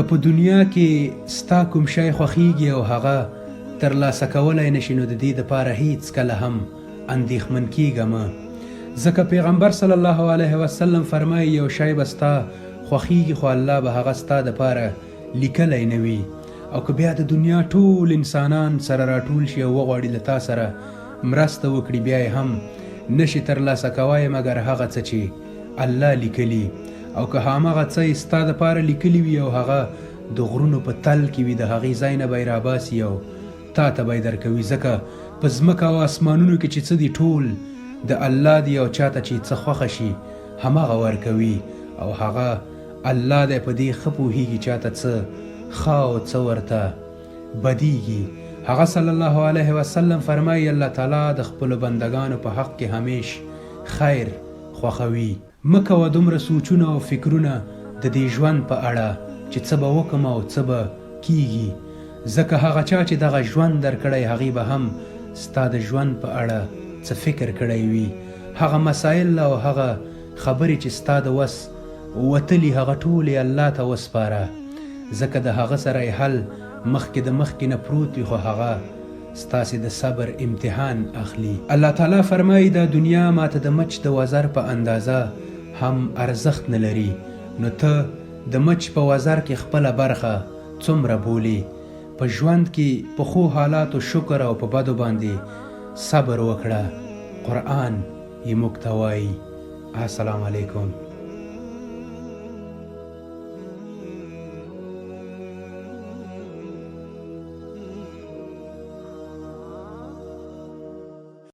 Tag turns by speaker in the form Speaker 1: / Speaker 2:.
Speaker 1: که په دنیا کې ستا کوم شی خوښیږي او هغه ترلاسه کولی نشي نو د دې دپاره هیڅکله هم اندېښمن کیږه مه، ځکه پیغمبر صلی الله علیه وسلم فرمایي یو شی به ستا خوښیږي خو الله به هغه ستا دپاره لیکلی نه وي، او که بیا د دنیا ټول انسانان سره راټول شي او وغواړي له تا سره مرسته وکړي بیا یې هم نشي ترلاسه کوی مګر هغه څه چې الله لیکلي، او که هماغه څه یې ستا دپاره لیکلي وي او هغه د غرونو په تل کې وي د هغې ځای نه به یې راباسي او تا ته به یې درکوي، ځکه په ځمکه او اسمانونو کې چې څه دي ټول د الله دی او چاته چې څه خوښه شي هماغه ورکوي، او هغه الله دی په دې ښه پوهېږي چاته څه ښه او څه ورته بدیږي. هغه صلی الله علیه وسلم فرمایي الله تعالی د خپلو بندگانو په حق کې همیش خیر خوښوي. مه کوه دومره سوچونه او فکرونه د دې ژوند په اړه چې څه به وکړم او څه به کیږي، ځکه هغه چا چې دغه ژوند درکړی هغې به هم ستا د ژوند په اړه څه فکر کړی وي، هغه مسایل او هغه خبرې چې ستا د وس وتلي هغه ټولې الله ته وسپاره، ځکه د هغه سره یې حل مخکې د مخکې نه پروت وي خو هغه ستاسې د صبر امتحان اخلي. الله تعالی فرمایي دا دنیا ماته د مچ د وزر په اندازه هم ارزښت نه لري، نو ته د مچ په وزر کې خپله برخه څومره بولي. په ژوند کې په ښو حالاتو شکر او په بدو باندې صبر وکړه، قرآن یې موږ ته وایي. السلام علیکم.